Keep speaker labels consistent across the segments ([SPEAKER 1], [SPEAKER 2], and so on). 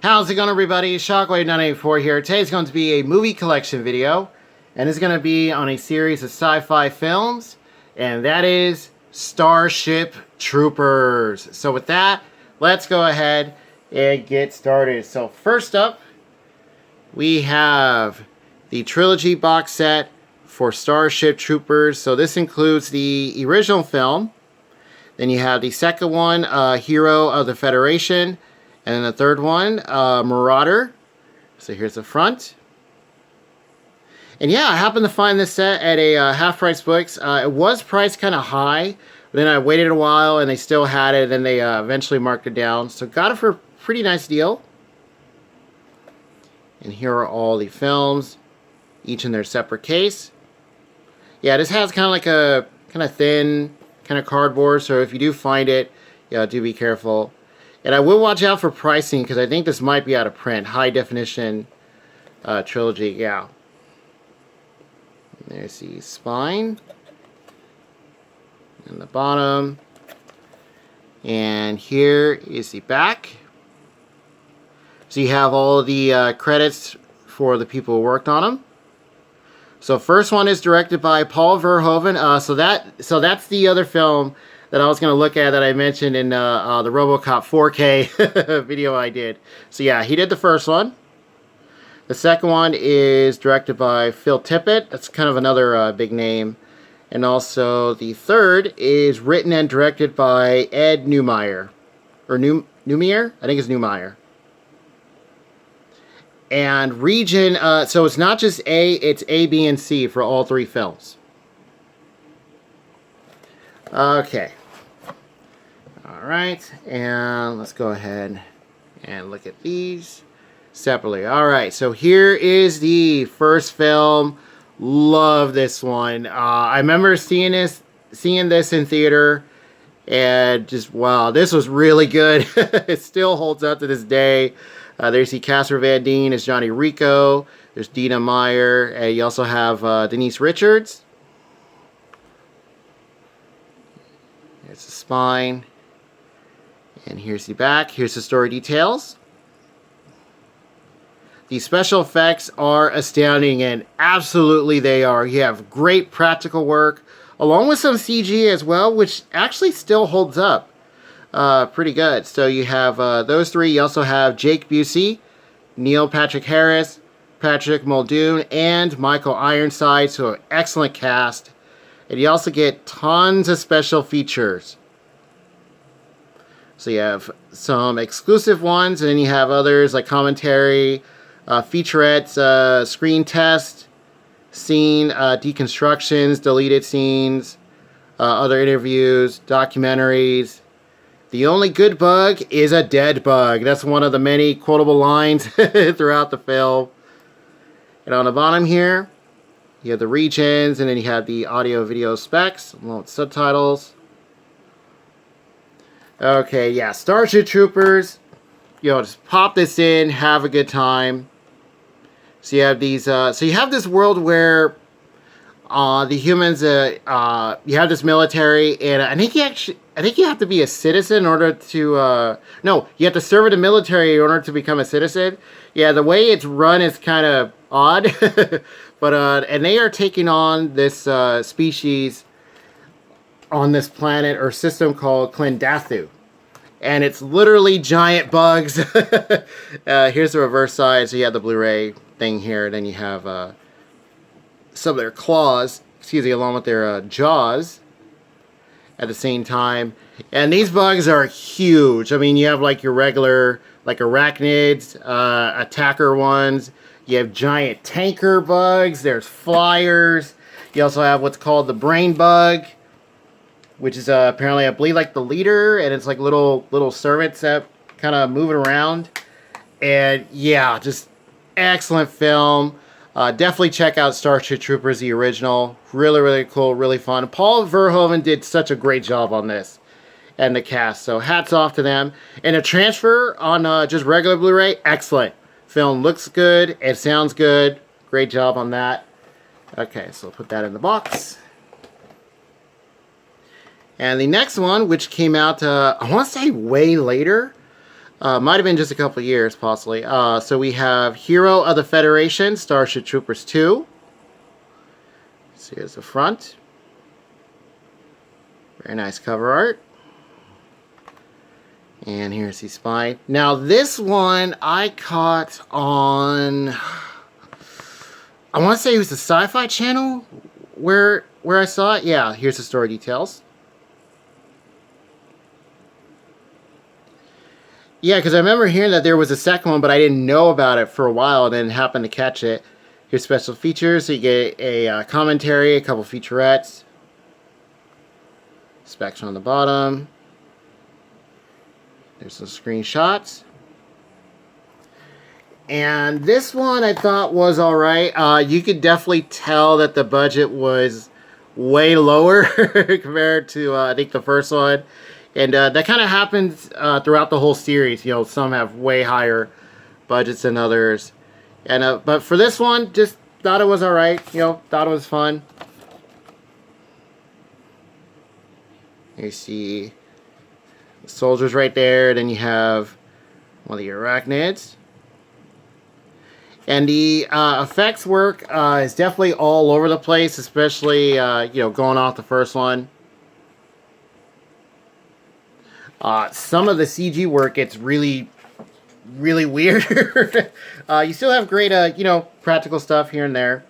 [SPEAKER 1] How's it going, everybody? Shockwave984 here. Today's going to be a movie collection video, and it's going to be on a series of sci-fi films, and that is Starship Troopers. So with that, let's go ahead and get started. So first up, we have the trilogy box set for Starship Troopers. So this includes the original film. Then you have the second one, Hero of the Federation. And then the third one, Marauder. So here's the front. And yeah, I happened to find this set at a half-price books. It was priced kind of high. But then I waited a while and they still had it. And they eventually marked it down. So got it for a pretty nice deal. And here are all the films, each in their separate case. Yeah, this has kind of like a kind of thin kind of cardboard. So if you do find it, yeah, do be careful. And I will watch out for pricing because I think this might be out of print. High definition trilogy, yeah. There's the spine. And the bottom. And here is the back. So you have all the credits for the people who worked on them. So first one is directed by Paul Verhoeven. So that's the other film that I was going to look at that I mentioned in the RoboCop 4K video I did. So yeah, he did the first one. The second one is directed by Phil Tippett. That's kind of another big name. And also the third is written and directed by Ed Neumeyer. Or Neumeyer? I think it's Neumeyer. And region, so it's not just A, it's A, B, and C for all three films. Okay. Alright, and let's go ahead and look at these separately. Alright, so here is the first film. Love this one. I remember seeing this in theater, and just, wow, this was really good. It still holds up to this day. There's the Casper Van Dien as Johnny Rico. There's Dina Meyer, and you also have Denise Richards. There's the spine. And here's the back. Here's the story details. The special effects are astounding, and absolutely they are. You have great practical work, along with some CG as well, which actually still holds up pretty good. So you have those three. You also have Jake Busey, Neil Patrick Harris, Patrick Muldoon, and Michael Ironside. So an excellent cast. And you also get tons of special features. So you have some exclusive ones, and then you have others like commentary, featurettes, screen test, scene deconstructions, deleted scenes, other interviews, documentaries. The only good bug is a dead bug. That's one of the many quotable lines throughout the film. And on the bottom here, you have the regions, and then you have the audio-video specs, along with subtitles. Okay, yeah, Starship Troopers. You know, just pop this in, have a good time. So you have these. So you have this world where the humans. You have this military, and I think you have to be a citizen in order to. No, you have to serve in the military in order to become a citizen. Yeah, the way it's run is kind of odd, but and they are taking on this species on this planet or system called Klendathu. And it's literally giant bugs. Here's the reverse side. So you have the Blu-ray thing here. Then you have some of their claws, along with their jaws at the same time. And these bugs are huge. I mean, you have like your regular, like arachnids, attacker ones. You have giant tanker bugs. There's flyers. You also have what's called the brain bug, which is apparently, I believe, like the leader, and it's like little servants that kind of moving around. And yeah, just excellent film. Definitely check out Starship Troopers, the original. Really, really cool, really fun. Paul Verhoeven did such a great job on this, and the cast. So hats off to them. And a transfer on just regular Blu-ray, excellent. Film looks good, it sounds good. Great job on that. Okay, so put that in the box. And the next one, which came out, I want to say way later, Might have been just a couple of years, possibly. So we have Hero of the Federation, Starship Troopers 2. So here's the front. Very nice cover art. And here's the spine. Now this one I caught on, I want to say it was the Sci-Fi Channel where I saw it. Yeah, here's the story details. Yeah, because I remember hearing that there was a second one, but I didn't know about it for a while and then happened to catch it. Here's special features. So you get a commentary, a couple featurettes. Specs on the bottom. There's some screenshots. And this one I thought was alright. You could definitely tell that the budget was way lower compared to, I think, the first one. And that kind of happens throughout the whole series. You know, some have way higher budgets than others. And but for this one, just thought it was alright. You know, thought it was fun. You see the soldiers right there. Then you have one of the arachnids. And the effects work is definitely all over the place, especially, you know, going off the first one. Some of the CG work gets really weird. You still have great, you know, practical stuff here and there.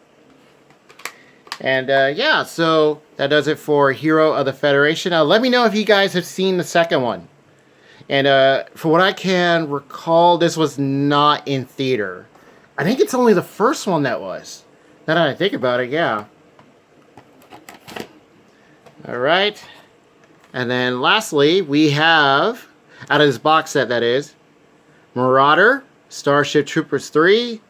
[SPEAKER 1] And, yeah, so that does it for Hero of the Federation. Let me know if you guys have seen the second one. And, for what I can recall, this was not in theater. I think it's only the first one that was. Now that I think about it, yeah. Alright. And then lastly, we have, out of this box set that is, Marauder, Starship Troopers 3,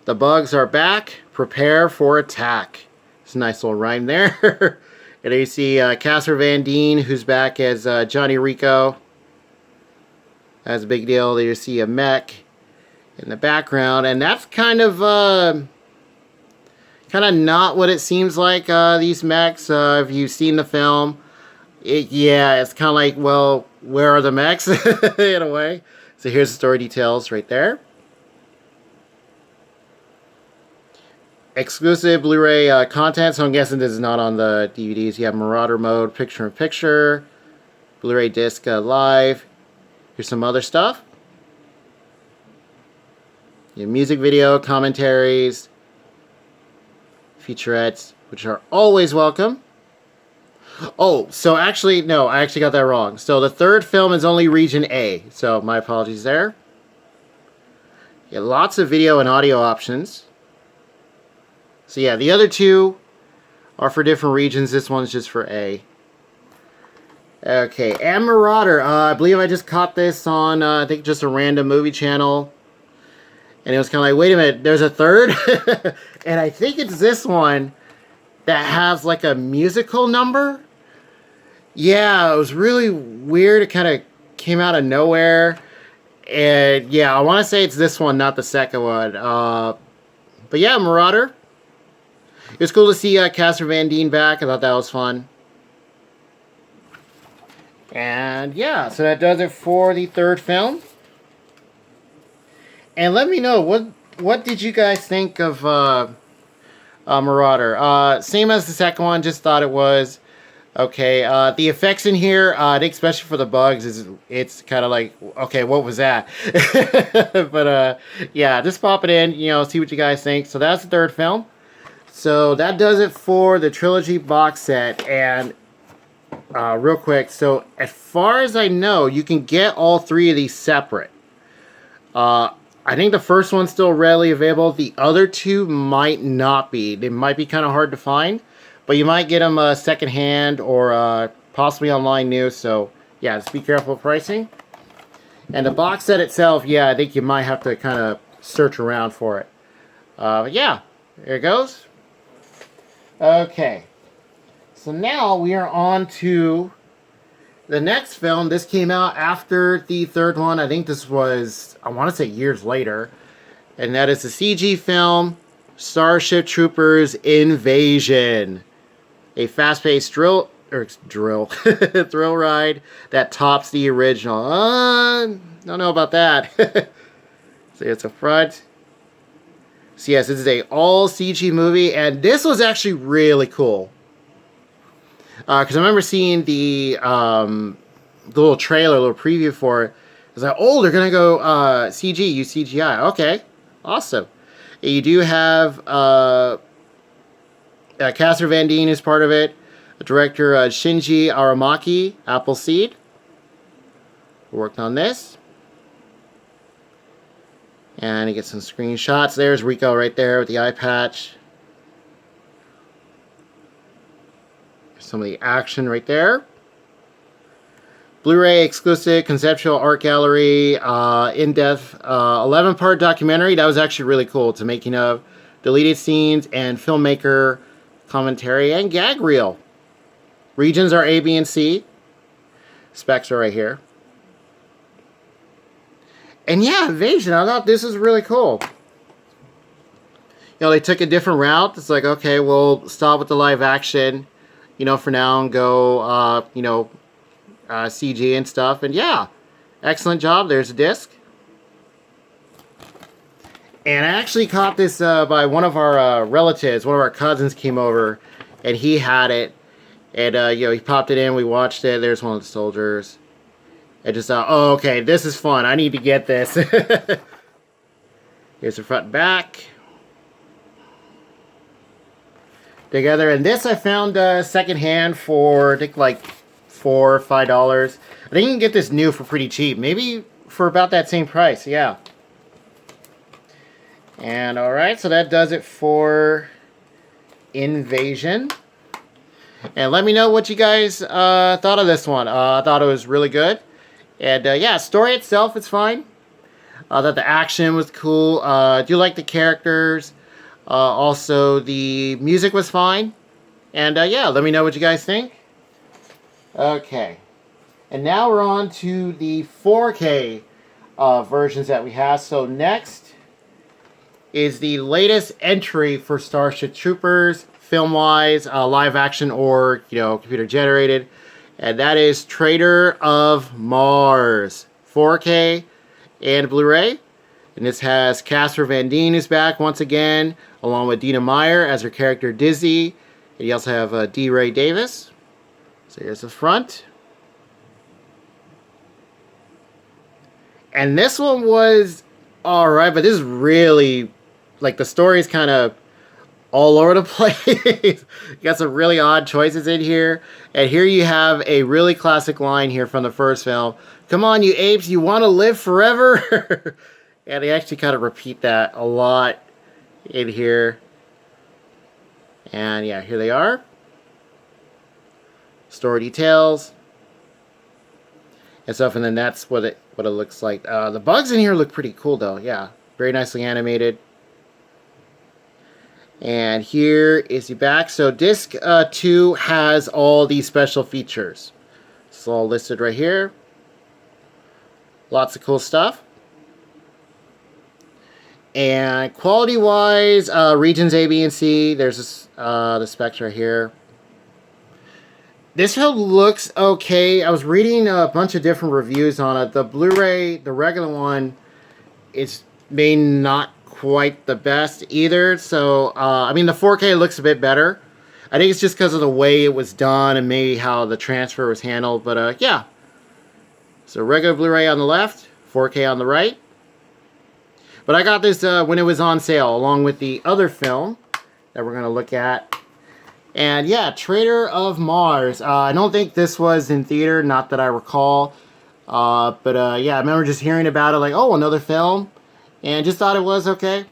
[SPEAKER 1] The Bugs Are Back, Prepare for Attack. It's a nice little rhyme there. And then you see Casper Van Dien, who's back as Johnny Rico. That's a big deal. There you see a mech in the background, and that's kind of not what it seems like, these mechs. If you've seen the film, yeah, it's kind of like, well, where are the mechs? In a way. So here's the story details right there. Exclusive Blu-ray content, so I'm guessing this is not on the DVDs. You have Marauder mode, picture-in-picture, Blu-ray disc live. Here's some other stuff. Your music video, commentaries, featurettes, which are always welcome. Oh, so actually, no, I actually got that wrong. So the third film is only Region A, so my apologies there. Yeah, lots of video and audio options. So yeah, the other two are for different regions. This one's just for A. Okay, and Marauder. I believe I just caught this on, I think, just a random movie channel. And it was kind of like, wait a minute, there's a third? And I think it's this one that has like a musical number. Yeah, it was really weird. It kind of came out of nowhere. And yeah, I want to say it's this one, not the second one. But yeah, Marauder. It was cool to see Casper Van Dien back. I thought that was fun. And yeah, so that does it for the third film. And let me know, what did you guys think of Marauder? Same as the second one, just thought it was okay. The effects in here, I think especially for the bugs, it's kind of like, okay, what was that? But yeah, just pop it in, you know, see what you guys think. So that's the third film. So that does it for the trilogy box set. And real quick, so as far as I know, you can get all three of these separate. I think the first one's still readily available. The other two might not be. They might be kind of hard to find, but you might get them secondhand or possibly online new. So yeah, just be careful with pricing. And the box set itself, yeah, I think you might have to kind of search around for it. But yeah, there it goes. Okay, so now we are on to the next film. This came out after the third one. I think this was, I want to say, years later. And that is the CG film, Starship Troopers Invasion. A fast-paced thrill ride that tops the original. Don't know about that. So it's a front. So yes, this is a all CG movie, and this was actually really cool. Because I remember seeing the little trailer, little preview for it. I was like, oh, they're gonna go CG, use CGI. Okay, awesome. And you do have Casper Van Dien is part of it. Director Shinji Aramaki, Appleseed, worked on this. And you get some screenshots. There's Rico right there with the eye patch. Some of the action right there. Blu-ray exclusive conceptual art gallery, in-depth 11-part documentary. That was actually really cool. It's a making of, deleted scenes, and filmmaker commentary and gag reel. Regions are A, B, and C. Specs are right here. And yeah, Invasion, I thought this was really cool. You know, they took a different route. It's like, okay, we'll stop with the live action, you know, for now and go, you know, CG and stuff. And yeah, excellent job. There's a disc. And I actually caught this by one of our relatives. One of our cousins came over and he had it. And, you know, he popped it in. We watched it. There's one of the soldiers. I just thought, oh, okay, this is fun. I need to get this. Here's the front and back. Together. And this I found secondhand for, I think, like $4 or $5. I think you can get this new for pretty cheap. Maybe for about that same price, yeah. And alright, so that does it for Invasion. And let me know what you guys thought of this one. I thought it was really good. And yeah, story itself is fine. I thought the action was cool. I do like the characters. Also, the music was fine. And yeah, let me know what you guys think. Okay. And now we're on to the 4K versions that we have. So next is the latest entry for Starship Troopers, film-wise, live action or, you know, computer generated. And that is Traitor of Mars, 4K and Blu-ray. And this has Casper Van Dien is back once again, along with Dina Meyer as her character Dizzy. And you also have D. Ray Davis. So here's the front. And this one was alright, but this is really, like, the story is kind of all over the place. You got some really odd choices in here. And here you have a really classic line here from the first film. Come on, you apes, you want to live forever? And they actually kind of repeat that a lot in here. And yeah, here they are. Story details. And stuff, and then that's what it looks like. The bugs in here look pretty cool though, yeah. Very nicely animated. And here is the back. So disc 2 has all these special features. It's all listed right here. Lots of cool stuff. And quality-wise, regions A, B, and C. There's this, the specs right here. This film looks okay. I was reading a bunch of different reviews on it. The Blu-ray, the regular one, is may not quite the best either. So, I mean, the 4K looks a bit better. I think it's just because of the way it was done and maybe how the transfer was handled. But, yeah. So, regular Blu-ray on the left, 4K on the right. But I got this when it was on sale, along with the other film that we're going to look at. And, yeah, Traitor of Mars. I don't think this was in theater, not that I recall. But, yeah, I remember just hearing about it, like, oh, another film. And just thought it was okay.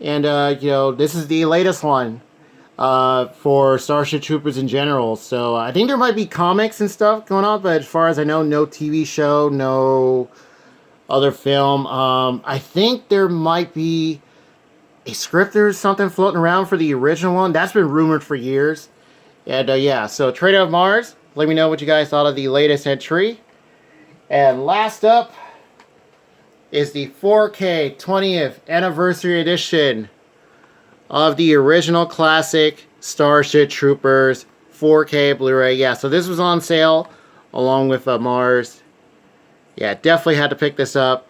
[SPEAKER 1] And, you know, this is the latest one for Starship Troopers in general. So I think there might be comics and stuff going on, but as far as I know, no TV show, no other film. I think there might be a script or something floating around for the original one. That's been rumored for years. And, yeah, so Traitor of Mars. Let me know what you guys thought of the latest entry. And last up is the 4K 20th Anniversary Edition of the original classic Starship Troopers 4K Blu-ray. Yeah, so this was on sale along with Mars. Yeah, definitely had to pick this up.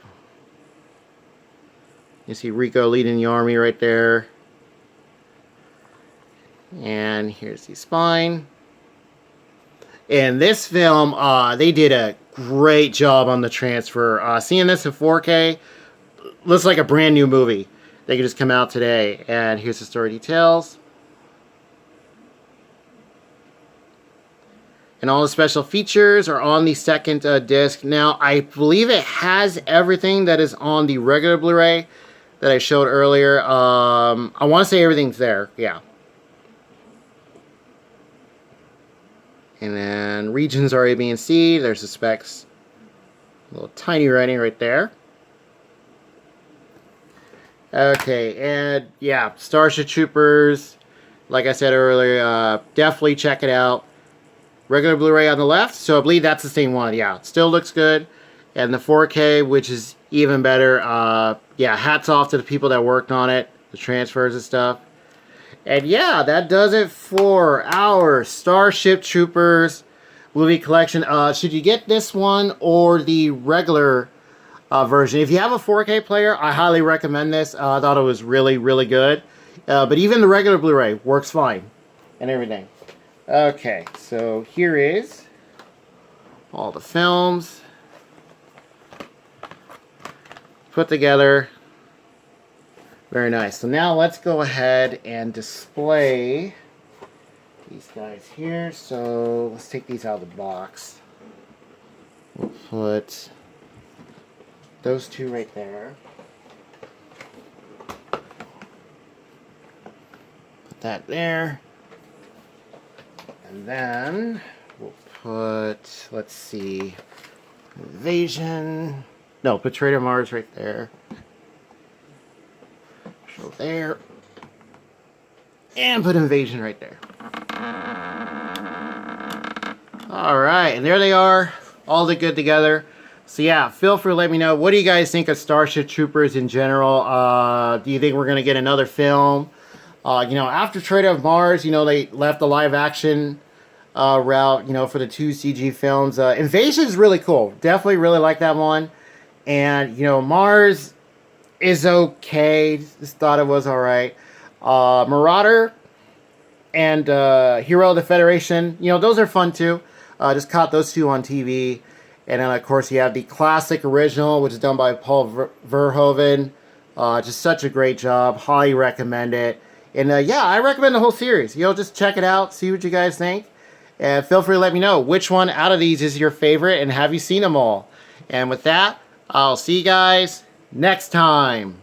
[SPEAKER 1] You see Rico leading the army right there. And here's the spine. In this film, they did a great job on the transfer. Seeing this in 4K looks like a brand new movie. They could just come out today. And here's the story details. And all the special features are on the second disc. Now, I believe it has everything that is on the regular Blu-ray that I showed earlier. I want to say everything's there. Yeah. And then regions are A, B, and C. There's the specs. A little tiny writing right there. Okay, and yeah, Starship Troopers. Like I said earlier, definitely check it out. Regular Blu-ray on the left, so I believe that's the same one. Yeah, it still looks good. And the 4K, which is even better. Yeah, hats off to the people that worked on it, the transfers and stuff. And yeah, that does it for our Starship Troopers movie collection. Should you get this one or the regular version? If you have a 4K player, I highly recommend this. I thought it was really, really good. But even the regular Blu-ray works fine and everything. Okay, so here is all the films put together. Very nice. So now let's go ahead and display these guys here. So let's take these out of the box. We'll put those two right there. Put that there. And then we'll put, let's see, Invasion. No, put Traitor Mars right there. Show there. And put Invasion right there. Alright, and there they are. All the good together. So yeah, feel free to let me know. What do you guys think of Starship Troopers in general? Do you think we're going to get another film? You know, after Traitor of Mars, you know, they left the live action route, you know, for the 2 CG films. Invasion is really cool. Definitely really like that one. And, you know, Mars is okay. Just thought it was alright. Marauder and Hero of the Federation, you know, those are fun too. Just caught those two on TV. And then, of course, you have the classic original, which is done by Paul Verhoeven. Just such a great job. Highly recommend it. And, yeah, I recommend the whole series. You know, just check it out. See what you guys think. And feel free to let me know which one out of these is your favorite and have you seen them all. And with that, I'll see you guys next time.